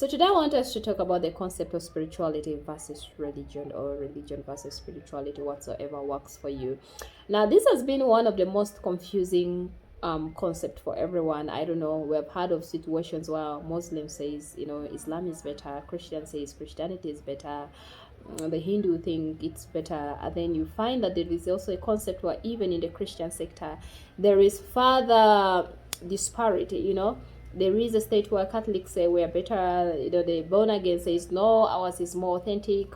So today I want us to talk about the concept of spirituality versus religion, or religion versus spirituality, whatsoever works for you. Now, this has been one of the most confusing concept for everyone. I don't know. We have heard of situations where Muslim says, Islam is better, Christian says Christianity is better, the Hindu think it's better, and then you find that there is also a concept where even in the Christian sector there is further disparity. There is a state where Catholics say we are better, the born again says no, ours is more authentic.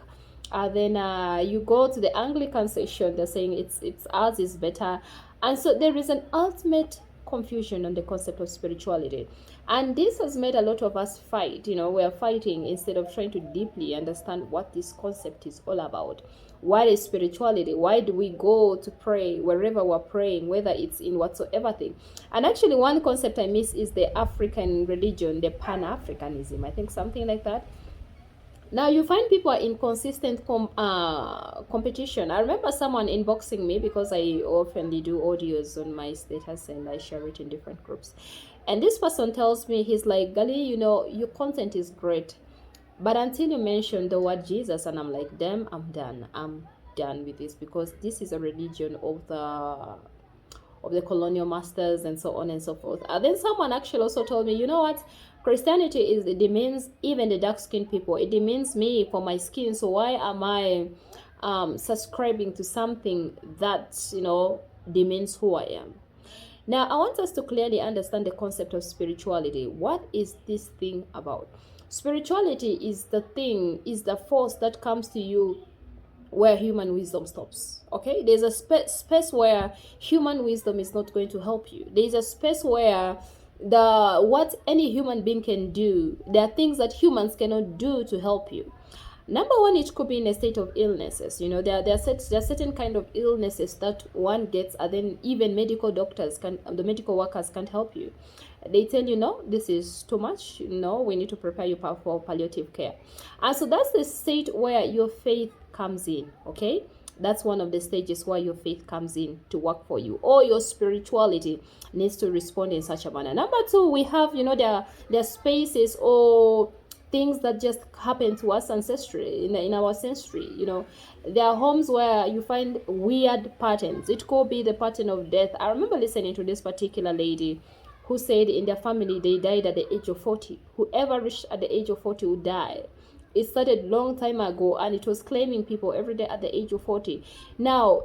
And then you go to the Anglican section, they're saying it's ours is better. And so there is an ultimate confusion on the concept of spirituality. And this has made a lot of us fight. We are fighting instead of trying to deeply understand what this concept is all about. What is spirituality? Why do we go to pray wherever we're praying, whether it's in whatsoever thing? And actually, one concept I miss is the African religion, the Pan-Africanism. I think something like that. Now you find people are in consistent competition. I remember someone inboxing me, because I oftenly do audios on my status and I share it in different groups. And this person tells me, he's like, Gali, your content is great, but until you mention the word Jesus, and I'm like, damn, I'm done. I'm done with this, because this is a religion of the colonial masters and so on and so forth. And then someone actually also told me, you know what? Christianity it demeans even the dark-skinned people. It demeans me for my skin. So why am I subscribing to something that, demeans who I am? Now, I want us to clearly understand the concept of spirituality. What is this thing about? Spirituality is the force that comes to you where human wisdom stops. Okay, there's a space where human wisdom is not going to help you. There's a space where what any human being can do, there are things that humans cannot do to help you. Number one, it could be in a state of illnesses. There are certain kind of illnesses that one gets, and then even the medical workers can't help you. They tell you, no, this is too much. No, we need to prepare you for palliative care. And so that's the state where your faith comes in. Okay, that's one of the stages where your faith comes in to work for you, or your spirituality needs to respond in such a manner. Number two, we have, there are spaces or things that just happen to us ancestry in our ancestry. There are homes where you find weird patterns. It could be the pattern of death. I remember listening to this particular lady who said in their family they died at the age of 40. Whoever reached at the age of 40 would die. It started long time ago, and it was claiming people every day at the age of 40. Now,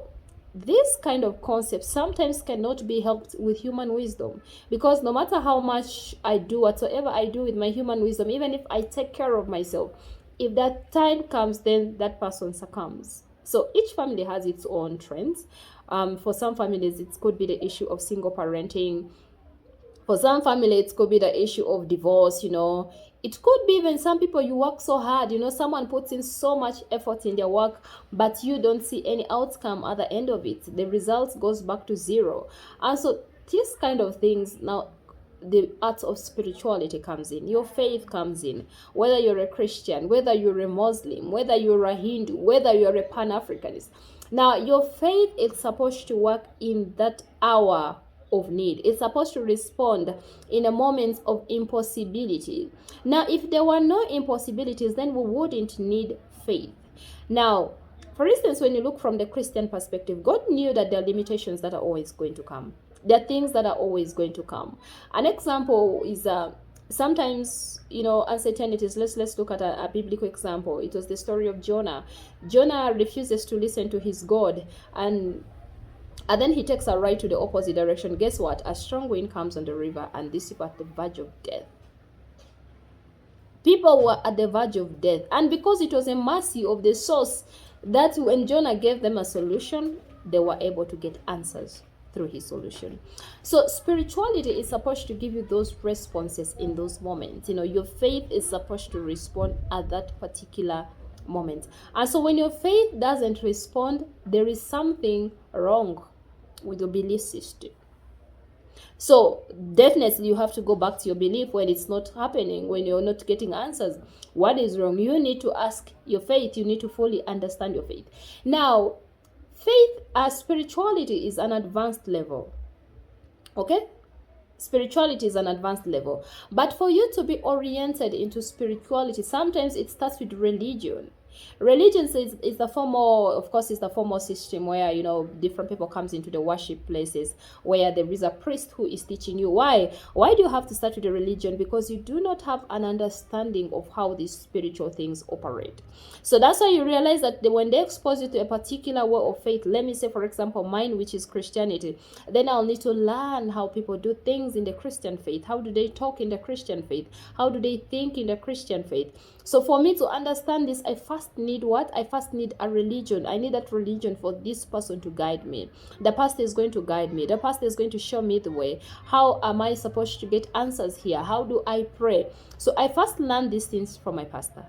this kind of concept sometimes cannot be helped with human wisdom, because no matter how much I do, whatsoever I do with my human wisdom, even if I take care of myself, if that time comes, then that person succumbs. So each family has its own trends. For some families, it could be the issue of single parenting. For some families, it could be the issue of divorce. It could be even some people, you work so hard, someone puts in so much effort in their work, but you don't see any outcome at the end of it. The results goes back to zero. And so these kind of things, now the art of spirituality comes in, your faith comes in, whether you're a Christian, whether you're a Muslim, whether you're a Hindu, whether you're a Pan-Africanist. Now, your faith is supposed to work in that hour of need. It's supposed to respond in a moment of impossibility. Now, if there were no impossibilities, then we wouldn't need faith. Now, for instance, when you look from the Christian perspective, God knew that there are limitations that are always going to come. There are things that are always going to come. An example is sometimes, uncertainties. Let's look at a biblical example. It was the story of Jonah. Jonah refuses to listen to his God, and then he takes a right to the opposite direction. Guess what? A strong wind comes on the river, and this is at the verge of death. People were at the verge of death. And because it was a mercy of the source, that when Jonah gave them a solution, they were able to get answers through his solution. So spirituality is supposed to give you those responses in those moments. Your faith is supposed to respond at that particular moment. And so when your faith doesn't respond, there is something wrong with your belief system. So definitely you have to go back to your belief when it's not happening, when you're not getting answers. What is wrong? You need to ask your faith. You need to fully understand your faith. Now, faith as spirituality is an advanced level. Okay? Spirituality is an advanced level. But for you to be oriented into spirituality, sometimes it starts with religion. Religion is the formal, of course, is the formal system where, different people comes into the worship places where there is a priest who is teaching you. Why do you have to start with the religion? Because you do not have an understanding of how these spiritual things operate. So that's why you realize that when they expose you to a particular way of faith, let me say, for example, mine, which is Christianity, then I'll need to learn how people do things in the Christian faith. How do they talk in the Christian faith? How do they think in the Christian faith? So for me to understand this, I first need what? I first need a religion. I need that religion for this person to guide me. The pastor is going to guide me. The pastor is going to show me the way. How am I supposed to get answers here? How do I pray? So I first learn these things from my pastor.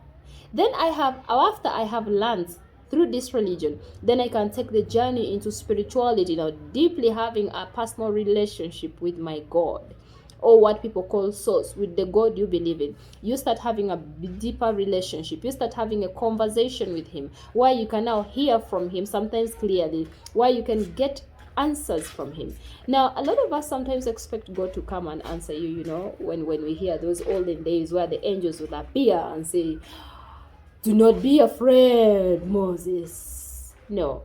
Then after I have learned through this religion, then I can take the journey into spirituality, deeply having a personal relationship with my God, or what people call source, with the God you believe in. You start having a deeper relationship. You start having a conversation with him where you can now hear from him, sometimes clearly, where you can get answers from him. Now, a lot of us sometimes expect God to come and answer you, when we hear those olden days where the angels would appear and say, "Do not be afraid, Moses." No.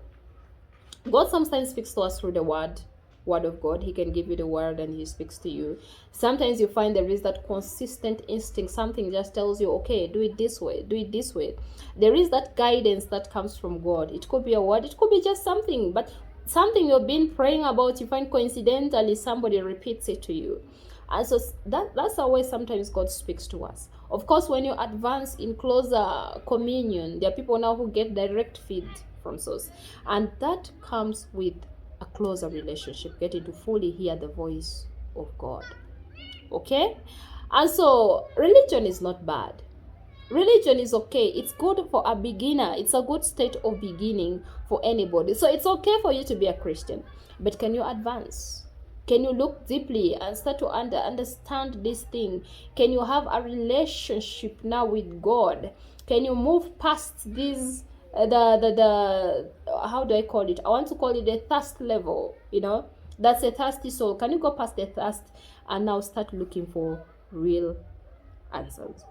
God sometimes speaks to us through the word of God. He can give you the word and he speaks to you. Sometimes you find there is that consistent instinct. Something just tells you, okay, do it this way, do it this way. There is that guidance that comes from God. It could be a word, it could be just something, but something you've been praying about, you find coincidentally somebody repeats it to you. And so that's the way sometimes God speaks to us. Of course, when you advance in closer communion, there are people now who get direct feed from source. And that comes with a closer relationship, getting to fully hear the voice of God. Okay? And so religion is not bad. Religion is okay. It's good for a beginner. It's a good state of beginning for anybody. So it's okay for you to be a Christian. But can you advance? Can you look deeply and start to understand this thing? Can you have a relationship now with God? Can you move past this, the how do I call it? I want to call it the thirst level, That's a thirsty soul. Can you go past the thirst and now start looking for real answers?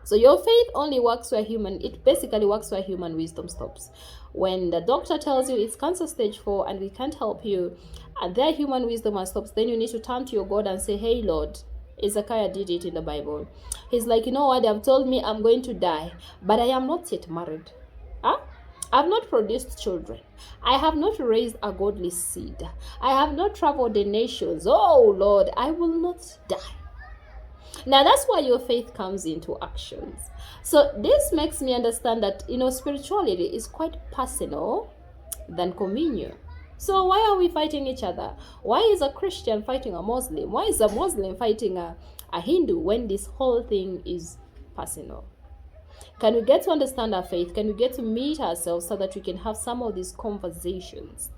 So your faith only works where it basically works where human wisdom stops. When the doctor tells you it's cancer stage 4 and we can't help you, and their human wisdom stops, then you need to turn to your God and say, "Hey Lord," Ezekiah did it in the Bible. He's like, "You know what? They have told me I'm going to die, but I am not yet married. I've not produced children. I have not raised a godly seed. I have not traveled the nations. Oh Lord, I will not die." Now that's why your faith comes into actions. So this makes me understand that, spirituality is quite personal than communion. So why are we fighting each other? Why is a Christian fighting a Muslim? Why is a Muslim fighting a Hindu when this whole thing is personal? Can we get to understand our faith? Can we get to meet ourselves so that we can have some of these conversations?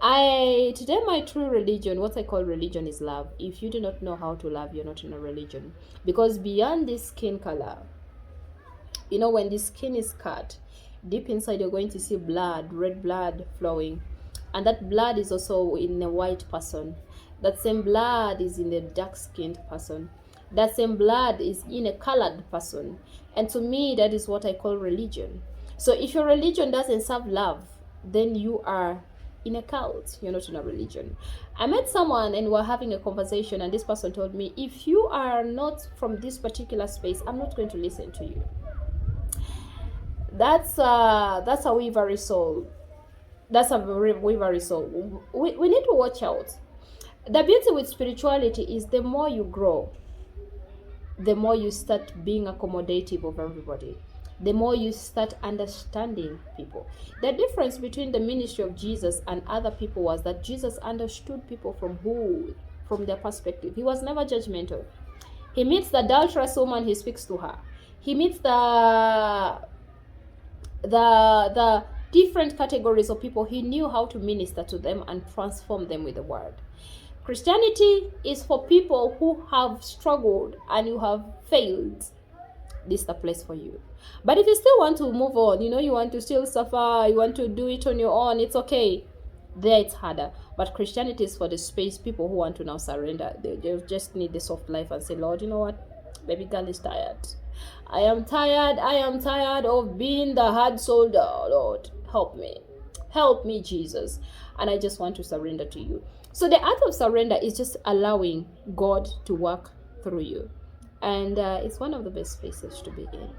Today my true religion, what I call religion, is love. If you do not know how to love, you're not in a religion. Because beyond this skin color, when the skin is cut, deep inside you're going to see blood, red blood flowing. And that blood is also in a white person. That same blood is in a dark-skinned person. That same blood is in a colored person. And to me, that is what I call religion. So if your religion doesn't serve love, then you are in a cult. You're not in a religion. I met someone and we're having a conversation, and this person told me, "If you are not from this particular space, I'm not going to listen to you." That's a weavery soul. That's a very weavery soul. We need to watch out. The beauty with spirituality is the more you grow, the more you start being accommodative of everybody, the more you start understanding people. The difference between the ministry of Jesus and other people was that Jesus understood people from their perspective. He was never judgmental. He meets the adulterous woman, he speaks to her. He meets the different categories of people. He knew how to minister to them and transform them with the word. Christianity is for people who have struggled and you have failed. This is the place for you. But if you still want to move on, you want to still suffer, you want to do it on your own, it's okay. There it's harder, but Christianity is for the space people who want to now surrender. They just need the soft life and say, Lord, you know what, baby girl is tired. I am tired. I am tired of being the hard soldier. Lord, help me, Jesus. And I just want to surrender to you. So the art of surrender is just allowing God to work through you, and it's one of the best spaces to be in.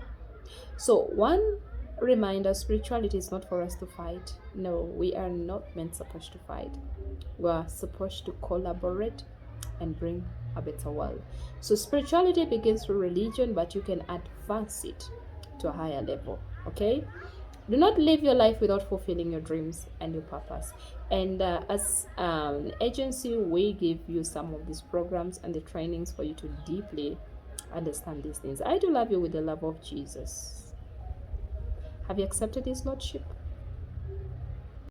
So one reminder, spirituality is not for us to fight. No, we are not meant supposed to fight. We are supposed to collaborate and bring a better world. So spirituality begins with religion, but you can advance it to a higher level. Okay, do not live your life without fulfilling your dreams and your purpose. And as an agency, we give you some of these programs and the trainings for you to deeply understand these things. I do love you with the love of Jesus. Have you accepted his lordship?